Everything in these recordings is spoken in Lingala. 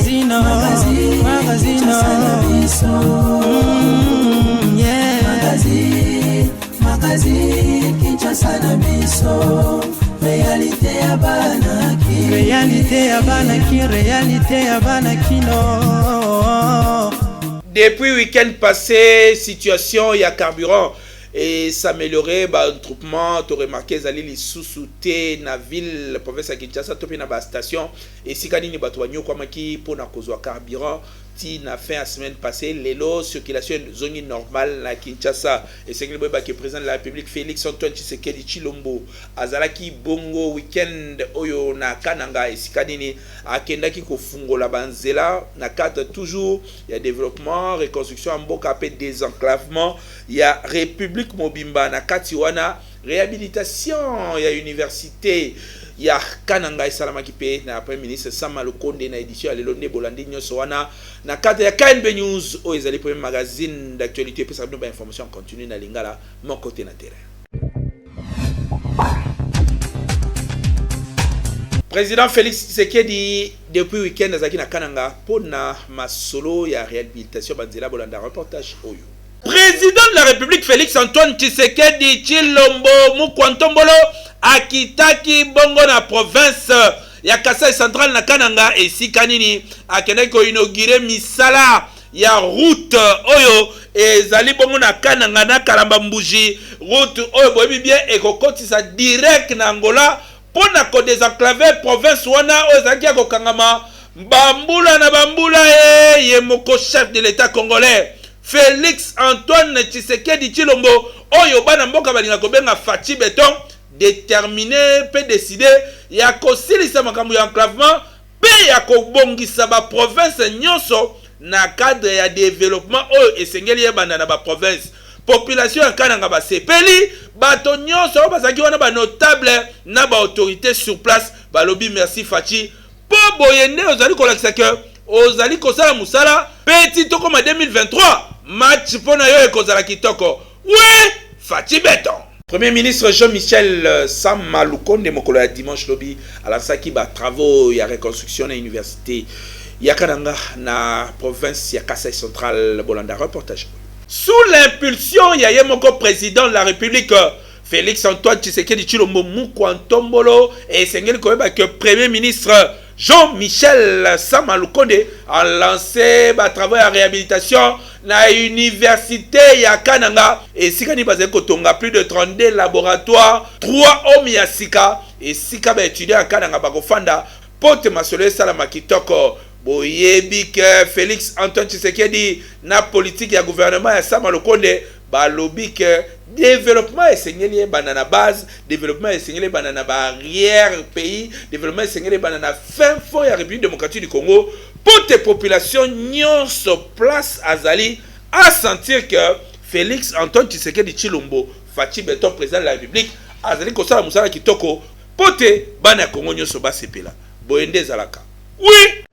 magazino magazine Kinshasa na biso réalité ya bana kino. Depuis week-end passé, situation ya carburant et s'améliorer attroupement tu remarqué zali li sous-souté na ville province ya Kinshasa topi na ba station et sikani ni bato banyo kwa maki pona kozwa carburant ti na fin à semaine passée lelo circulation zone normale na Kinshasa et c'est que président de la République Félix Antoine Tshisekedi Tshilombo azalaki bongo weekend oyo na Kananga et sikani ni akendaki ko fungola banzela na cadre toujours il y a développement reconstruction mboka pe désenclavement il y a République Mobimba na kati wana réhabilitation ya université ya Kananga esalama kipe na premier ministre Sama Lukonde na édition ya lelo ne bolandi nyoso wana na cadre ya KNB News o ezali premier magazine d'actualité pe ça nous ba information continue na lingala mon côté na terrain. Président Félix Tshisekedi depuis week-end azaki na Kananga pona masolo ya réhabilitation banzela bolanda reportage oyo. Président de la République Félix Antoine Tshisekedi Tshilombo Mukwantombolo akitaki bongo na province ya Kasai Central na Kananga esika nini akendaki ko inaugurer misala ya route oyo ezali bongo na Kananga na Kalamba Mbuji route oyo boyebi bien ekokotisa direct na Angola pona ko désenclaver province wana oyo ezaki ya kokangama bambula na bambula ye moko chef de l'État congolais Félix Antoine Tshisekedi Tshilombo oyo bana mboka balinga kobenga Fachi Beton déterminé peut décider ya kosilisa makambo ya enclavement pe ya kobongisa ba province nyonso na cadre ya développement oyo esengeli yebanda na ba province population ya Kananga ba sepeli bato nyonso bazaki wana ba notable na ba autorité sur place balobi merci Fachi po boyende ozali kolakisa ke ozali kosala musala petit toko ma 2023 match pona yo ekozala kitoko oui Fachi Beton. Premier ministre Jean-Michel Sama Lukonde mokolo ya dimanche lobi alasaki ba travaux ya reconstruction na université ya Kananga na province ya Kasai Central bolanda reportage. Sous l'impulsion ya yemoko président de la République Félix Antoine Tshisekedi Tshilombo Mukwantombolo et sengeli koyeba que premier ministre Jean-Michel Sama Lukonde a lancé ba travaux de réhabilitation na université ya Kananga et sikani bazali kotonga plus de 32 laboratoires 3 hommes ya sika et sika ba étudiants ya Kananga bakofanda pote masolo salama kitoko boyebi que Félix Antoine Tshisekedi na politique ya gouvernement ya Sama Lukonde balobi que développement esengeli banana base développement esengeli banana barrière pays développement esengeli banana fin fond ya République démocratique du Congo pour tes populations nyonso place azali à sentir que Félix Antoine Tshisekedi Tshilombo Fachi Beton président de la République azali kosala musala kitoko pote bana Congo nyonso basepela boyende zalaka oui.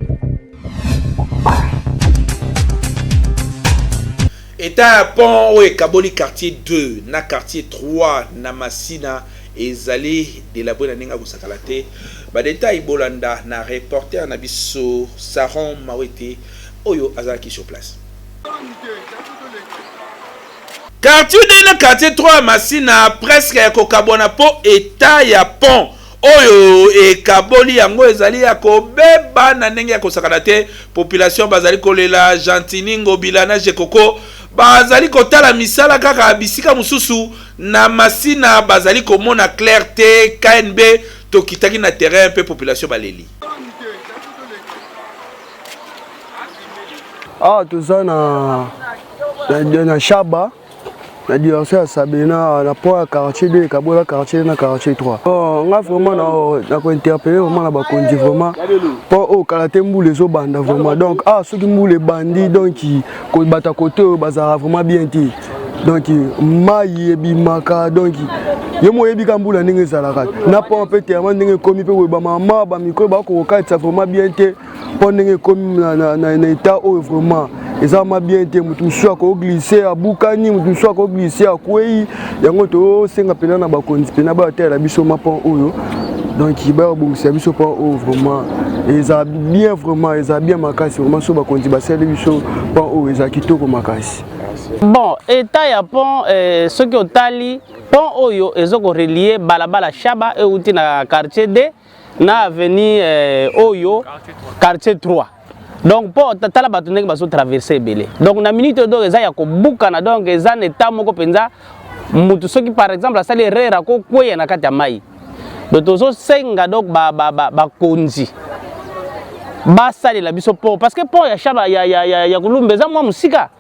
État pont ou Kaboli quartier 2 na quartier 3 na Masina ezali de la bonne ninga kusakalate ba détail bolanda na reporter na biso Saron Mawete oyo azaki sur place. Quartier 2 na quartier 3 Masina presque ya kokabona po état ya pont oyo ekaboli yango ezali ya kobeba na ndenge ya kosakalate population bazali kolela Gentiningo Bilana Jekoko bazali kotala misala kaka bisika mususu na Masina bazali komona clarté KNB tokitaki na terrain pe population baleli. Tuza na Shaba na direction ya Sabina na point quartier 2 Kabola quartier na quartier 3. On vraiment na ko interpeller vraiment na ba kondi vraiment pour au kalaté mboule zo banda vraiment donc ceux qui mboule bandi donc ko bata côté bazara vraiment bien ti donc mayi ebimaka donc yemo yebika mbula ndenge zalaka na pas peut tellement ndenge komi pe ba mama ba micro ba ko katsa vraiment bien ti pour ndenge komi na état vraiment ezama bien te mutu musu ko glisser abukani mutu musu ko glisser akwei yango to senga pena na bakonzi pena ba tela biso mapon oyo donc il ba bongisa biso pon oyo vraiment eza bien vraiment eza bien makasi vraiment so bakonzi ba sele biso pon oyo eza kitoko makasi. Bon, état ya pont ce qui otali pont oyo ezoko relier balabala Shaba et uti na quartier D na avenue oyo quartier 3. Donc pour tala bato ndenge baso traverser belé. Donc na minute do eza ya ko bukana donc eza état moko penza mutu soki par exemple asali rera ko kweya na kati ya mai. Donc tozo senga donc ba konzi. Ba sali la biso pont parce que pont ya Shaba ya kulumba eza mwa musika.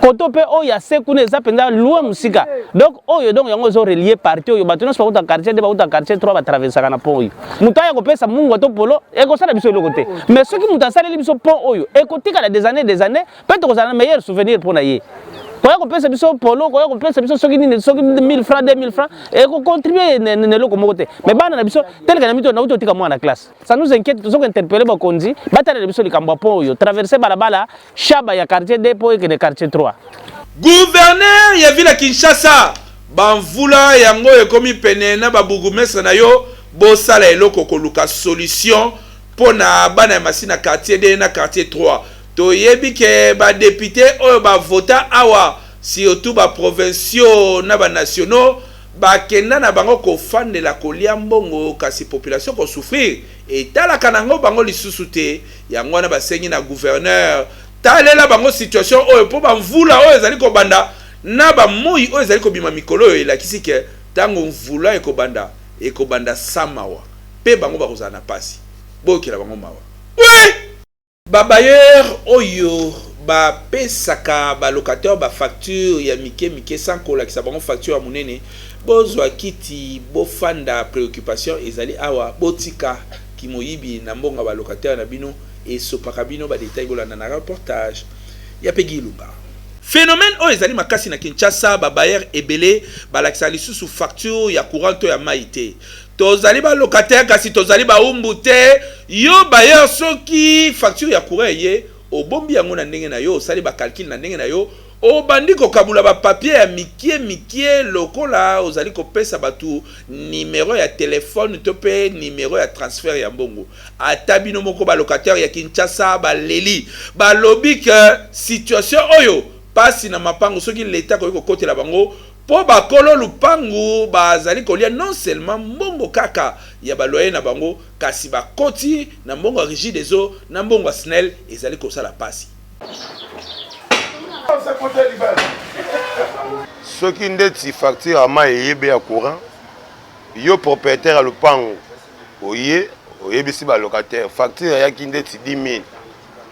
Koto pe oya sekune za penza loin musika. Donc oyo donc yango zo relier parti oyo bato nyonso ba quartier de ba quartier 3 ba traverser kana pont oyo. Muta ya ko pesa mungu to polo e ko sala biso le côté. Mais ceux qui muta sala biso pont oyo e ko tika des années peut-être ko sala meilleur souvenir pour na ye. Ko ya ko pesa biso polo ko ya ko pesa biso soki ni soki 1000 francs 2000 francs e ko contribuer ne loko moko te. Mais bana na biso tel que na mito na uto tika mwana classe. Ça nous inquiète to interpeller ba konzi batale biso likambo pont oyo traverser balabala Shaba ya quartier D po e que de quartier 3. Gouverneur ya ville Kinshasa banvula yango ekomi pene na ba bourgmestre na yo bosala eloko koluka solution pona bana masina quartier D na quartier 3 to yebi ke ba député oyo ba vota awa surtout ba provinciaux na ba nationaux ba kenda na bango ko fandela kolia mbongo kasi population ko souffrir et tala kanango bango lisusu te yango na ba sengi na gouverneur talela bango situation oyo po banvula oyo ezali ko banda na ba moi oyo ezali ko bima mikolo oyo elakisi ke tango mvula eko banda samawa pe bango ba kozana pasi bokela bango mawa oui ba bailleur oyo ba pesaka ba locataire ba facture ya mike sans kolakisa bango facture ya munene bozwa kiti bofanda préoccupation ezali awa botika kimoyibi na mbonga ba locataire na bino et sopaka bino ba détail bolanda na reportage ya Peggy Lumba. Phénomène oyo ezali makasi na Kinshasa ba bailleur ebele balakisa lisusu facture ya courant to ya maïté. Tozali ba locataire kasi tozali ba umbu te yo bailleur soki facture ya courant ye obombi yango na ndenge na yo osali ba calcul na ndenge na yo obandi ko kabula ba papier ya mikie lokola ozali ko pesa batu numéro ya téléphone to pe numéro ya transfert ya mbongo atabino moko ba locataire ya Kinshasa ba leli ba lobby que situation oyo pasi na mapango soki l'état ko kotela bango po ba kolo lupangu bazali kolia non seulement mbongo kaka ya ba loyer na bango kasi ba koti na mbongo Régie des eaux na mbongo SNEL ezali ko sala pasi. Ceux qui ndeti facture à ma yebe ya courant yo propriétaire à lupango oye bisi ba locataire facture ya ki ndeti 10 000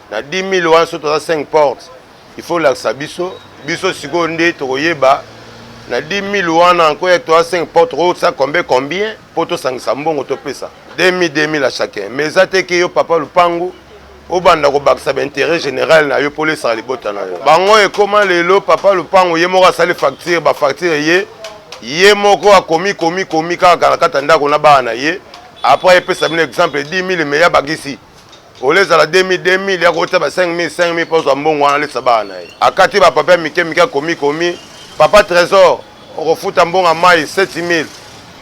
na 10 000 wan so to 5 portes il faut la sabiso biso siko nde to yeba na 10 000 wan encore et toi 5 portes ça combien pour to sangisa mbongo to pesa 2000 à chacun mais ça te que yo papa lupango obanda ko bakisa intérêt général na yo police à libota na yo bango e comment lelo papa lupango ye moko sali facture ba facture ye moko a komi kaka kata ndako na bana ye après il peut ça un exemple 10 000 mais ya bagisi au les à la 2000 ya ko ta ba 5000 pour so mbongo wana lesa bana ye akati ba papa mike komi papa trésor on refuta mbongo mai 7000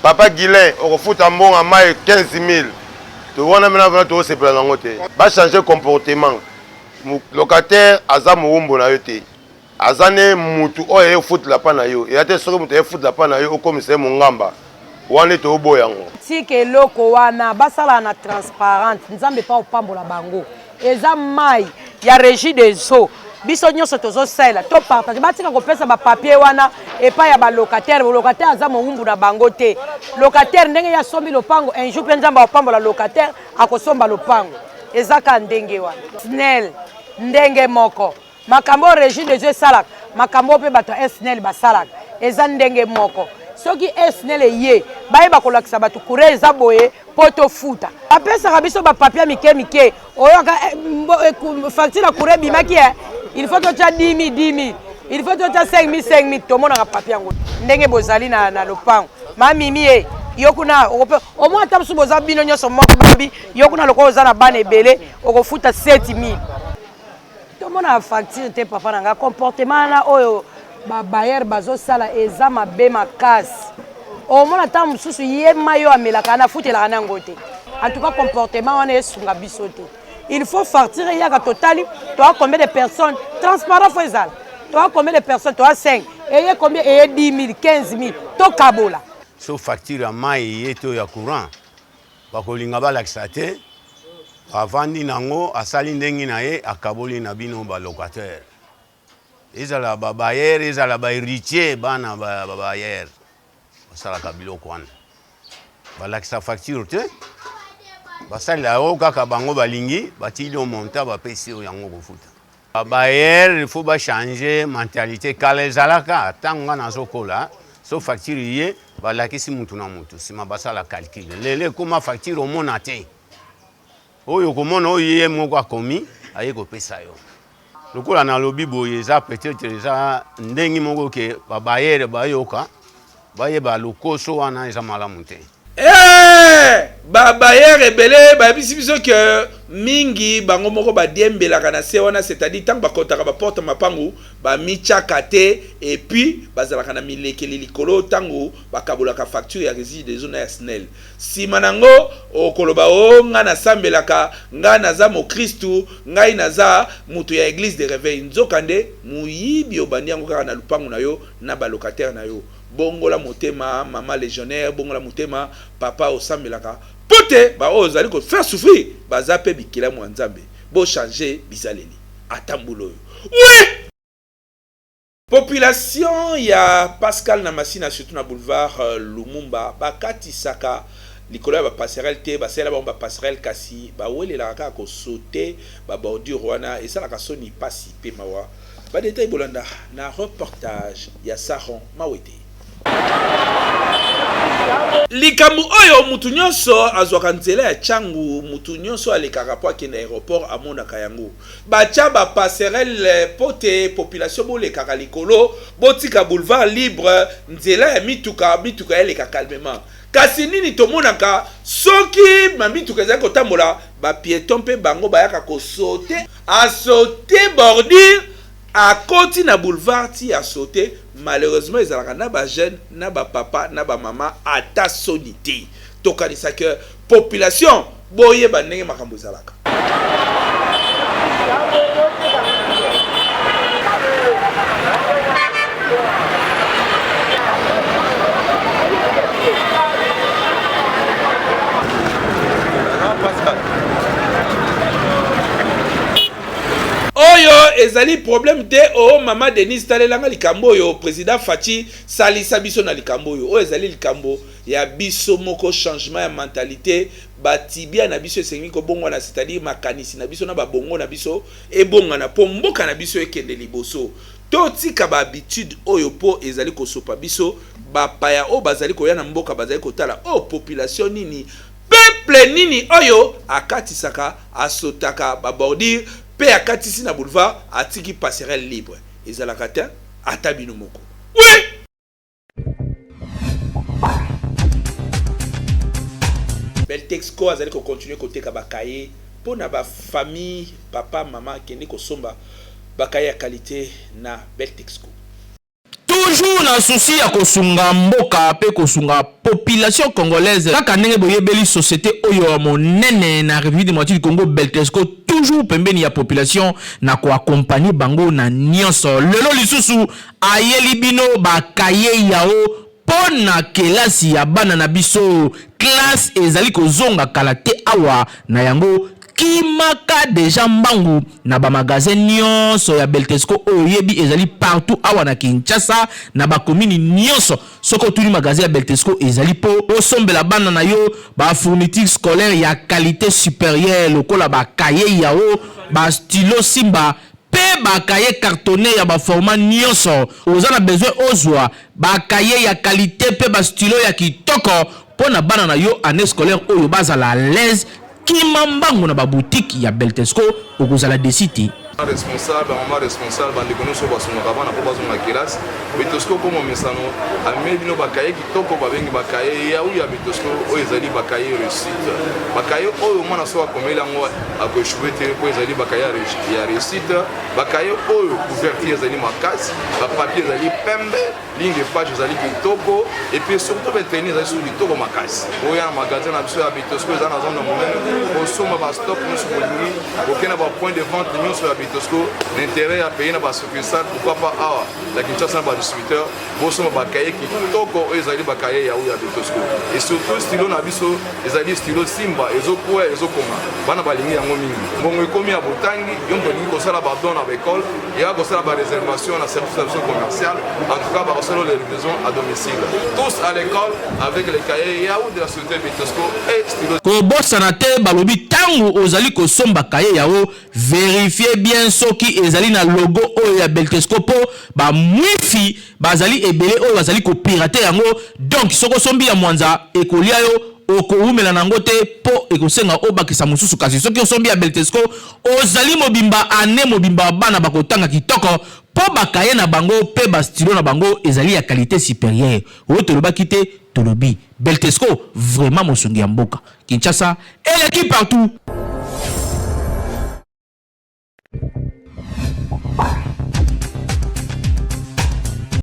papa Guilain on refuta mbongo mai 15000 tu vois maintenant tu se prendre en côté va changer comportement locataire azamu wumbo na yote azane mutu oyo foot la pana yo et ate soko mutu e foot la pana yo comme c'est mon ngamba wane to boyango tike loko wana basala na transparente nzambe pa opambola bango eza mai ya Régie des eaux biso nyonso tozo sala to partage batika ko pesa ba papier wana et pa ya ba locataire azamu wumbu na bango te locataire ndenge ya sombi lopango un jour nzamba opambola locataire akosomba lopango ezaka ndenge wana SNEL ndenge moko makambo Régie des eaux salak makambo pe bato SNEL basalak eza ndenge moko soki SNEL ye bayeba kolakisa bato kure eza boye poto futa apesa biso ba papier mike oyoka facture la kure bimaki il faut que tu as 10 000 il faut que tu as 5 000 to mona papier yango ndenge bozali na lopango mamimi yokuna au moins tamsu boza bino nyoso moko babi yokuna lokolo za na bana ebele okofuta 7 000 mona facture te papa nanga comportement na oyo ba bayer bazo sala eza mabe makasi o mona ta mususu ye mayo amelaka na futela na ngote en tout cas comportement on est sunga bisote il faut facture ya ka totali toi combien de personnes transparent faisal toi combien de personnes toi 5 et combien et 10 000 15 000 to kabola so facture ya mai yeto ya courant bakolinga balakisa te avandi nango asali ndenge na ye akaboli na bino ba locataire ezala ba bayer ezala ba héritier bana ba bayer basala kabiloko wana balakisa facture te basali la kaka bango balingi batili monta ba pesi yango kofuta ba bayer il faut ba changer mentalité kala ezalaka tanga na zokola so facture ye balakisi mutu na mutu sima basala calcul lele kuma facture au monate oyo komona oyo moko akomi aye kopesa yo lokola na lobi boye eza peut-être eza ndengi moko ke babayere bayoka baye ba lokoso wana eza malamu te babayere ebele bayebisi biso ke mingi bango moko badiembelaka na se wana c'est-à-dire ntango bakotaka baporte mapangu bamityaka te et puis bazalaka na milekeli likolo ntango bakabolaka facture ya réside des zones ya snel nsima nango okoloba o ngai nasambelaka ngai naza mokristu ngai naza moto ya église de réveil nzoka nde moyibi obandi yango kaka na lupangu na yo na balocataire na yo bongola motema mama légionnaire bongola motema papa osambelaka pote ba ozali ko faire souffrir baza pe bikila mwa nzambe bo changer bizaleli atambulo oui population ya Pascal Namasina surtout na boulevard Lumumba bakati saka likolo ba passerelle te basela ba passerelle kasi ba welela ka ko sauter ba bordure wana et ça la kasoni pasi pe mawa ba détail bolanda na reportage ya Saron Mawete likambu oyo mutu nyonso azwaka nzela ya changu mutu nyonso alekaka po akende aéroport amonaka yango batia ba passerelle pote population bolekaka likolo botika boulevard libre nzela ya mituka eleka calmement kasi nini tomonaka soki mamituka ezali kotambola ba piéton mpe bango bayaka kosaute asaute bordure akoti na boulevard ti a sauté malheureusement ezalaka na ba jeune na ba papa na ba mama ata sonité tokanisa que population boye ba ndenge makambo ezalaka oyo ezali problème te o mama Denise talelanga likambo yo président Fachi salisa biso na likambo yo o ezali likambo ya biso moko changement ya mentalité batibia na biso esengi ko bongo na c'est-à-dire makanisi na biso na ba bongo na biso e bonga na po mboka na biso ekende liboso totika ba habitude oyo po ezali ko sopa biso ba paya o bazali ko ya na mboka bazali ko tala o population nini peuple nini oyo akatisaka asotaka ba bordure pe akatisi na boulevard atiki passerelle libre ezalaka te ata bino moko oui Beltexco azali ko continuer koteka bakaye pona ba famille papa mama kende ko somba bakaye ya qualité na Beltexco toujours na souci ya kosunga mboka pe kosunga population congolaise kaka ndenge boyebeli société oyo monene na République démocratique du Congo Beltexco toujours pembeni ya population na ko accompagner bango na nyonso lelo lisusu ayeli bino bakaye yao pona kelasi ya bana na biso classe ezali kozonga kala te awa na yango kimaka deja mbangu na ba magasin nyonso ya Beltexco oyebi ezali partout awa na Kinshasa na ba commune nyonso soko tuni magasin ya Beltexco ezali po osombela bana na yo ba fourniture scolaire ya qualité supérieure lokola ba cahier yao ba stylo Simba pe ba cahier cartonné ya ba format nyonso ozana besoin ozwa ba cahier ya qualité pe ba stylo ya kitoko pona bana na yo année scolaire oyo bazala à l'aise kimambango na ba boutique ya Beltexco okozala desiti responsable maman responsable bandeko nyonso basungaka bana mpo bazonga kelasi Betosco komo mesano ameli bino bakaye kitoko babengi bakaye ya uya Betosco oyo ezali bakaye réussite bakaye oyo mwana so akomeli yango akoéchoué te po ezali bakaye ya réussite bakaye oyo couverture ezali makasi bapapier ezali pembe ligne de page ezali kitoko et puis surtout beteni ezali sur kitoko makasi oyo na magasin na biso ya Betosco eza na zone monene osomba ba stock nyonso bolingi okena ba point de vente nyonso ya Betosco l'intérêt à payer na ba succursale pourquoi pas awa la Kinshasa ba distributeur bosoma bakaye kitoko oyo ezali bakaye ya uya Betosco et surtout stylo na biso ezali stylo simba ezokuwa ezokoma bana balingi yango mingi mbongo ekomi ya botangi yo tolingi kosala badon na baekole ya kosala ba réservation na service commercial en tout cas ba kosala les livraisons à domicile tous à l'école avec les cahiers ya ou de la société Betosco et stylo kobosana te balobi tango ozali kosomba kaye yao vérifiez bien soki ezali na logo oyo ya Betosco po ba mwifi bazali ebele oyo bazali ko pirater yango donc soko sombi ya mwanza ekolia yo okoumela nango te po ekosenga obakisa mususu kasi soki osombi ya Betosco ozali mobimba ane mobimba bana bakotanga kitoko po bakaye na bango pe ba stylo na bango ezali ya qualité supérieure oyo tolobaki te tolobi Betosco vraiment mosungi ya mboka Kinshasa et l'équipe partout.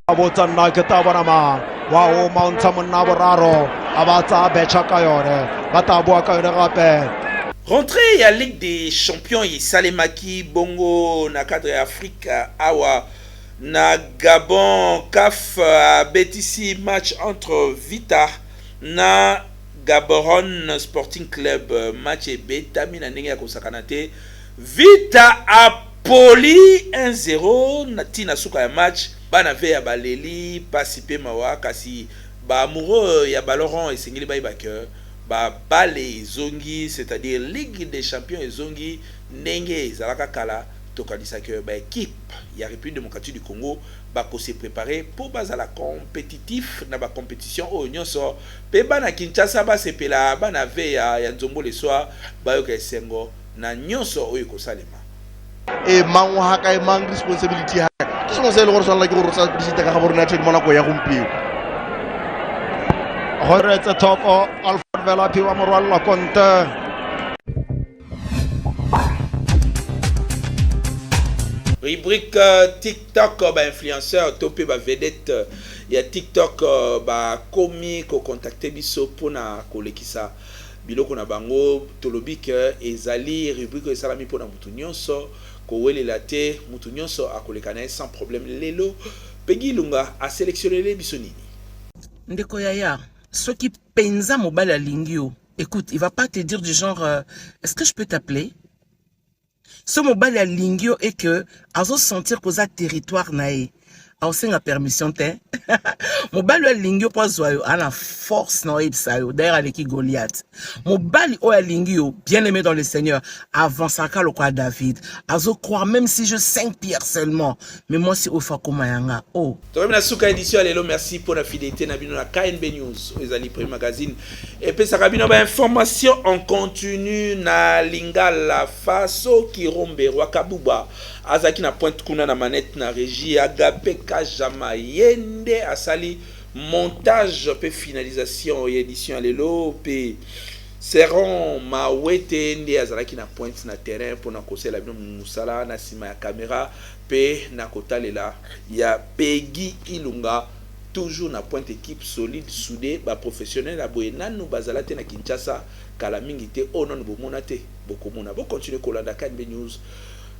Abotan na kitabarama wao mountain na boraro abata bechakayore batabwa kayore gape. Rentrée à Ligue des Champions et Salemaki Bongo na cadre Afrique awa na Gabon CAF BTC match entre Vita na Gaborone Sporting Club match beta mina ndenge ya kosakanate Vita a poli 1-0 na tina suka ya match bana ve ya baleli pasi pe mawa kasi ba amoureux ya baloron esengeli ba cœur ba bale zongi c'est-à-dire Ligue des Champions ezongi ndenge ezalaka kala tokanisa que ba équipe ya République démocratique du Congo ba ko se préparer pour bazala compétitif na ba compétition o nyonso pe bana Kinshasa ba sepela bana ve ya nzombo le soir ba yo ka sengo na nyonso oyo ko salema e mangu haka e mang responsibility haka so se le gore sala ke gore sa bisita ka gore na tshedi mona go ya gompio gore tsa thoko Alfred Vela piwa morwalla konta rubrique TikTok ba influenceur topé ba vedette ya TikTok ba komi ko contacter biso pona kolekisa biloko na bango tolobi ke ezali rubrique esalami pona mutu nyonso ko welela te mutu nyonso akolekana sans problème lelo Peggy Lunga a sélectionné les biso nini ndeko yaya soki penza mobile ya lingio écoute il va pas te dire du genre est-ce que je peux t'appeler. Ce mobile à lingio est que azo sentir que ça territoire nae a aussi la permission te mobile à lingio pas zoyo a la force na ipsayo d'ailleurs avec Goliath mobile à lingio bien aimé dans le Seigneur avant ça ka lokwa David azo croire même si je 5 pierres seulement mais moi c'est ofa komayanga oh toi na suka édition lelo merci pour la fidélité na bino na KNB News ezali premier magazine et puis ça kabino ba information en continu na Lingala Faso Kirombe Rwakabuba azaki na pointe kuna na manette na régie Agape Kajama yende asali montage pe finalisation et édition lelo pe seront mawete ndi azalaki na pointe na terrain pour na kosela bino musala na sima ya caméra pe na kotalela ya Peggy Ilunga toujours na pointe équipe solide soudé ba professionnel la boyenanu bazalate na Kinshasa kala mingi te onon bomona te bokomona bo continuer kolanda KNB News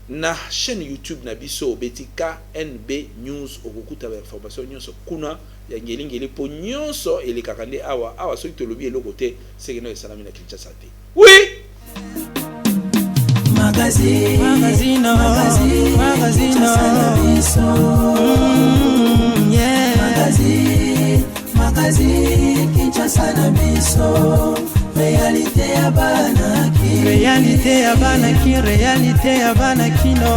na chaîne YouTube na biso beti KNB News okukuta ba information nyonso kuna ya ngelingeli po nyonso ele kakande awa soki tolobi eloko te sekeno esalami na Kinshasa te oui magazine Kinshasa na biso réalité ya bana ki réalité ya bana kino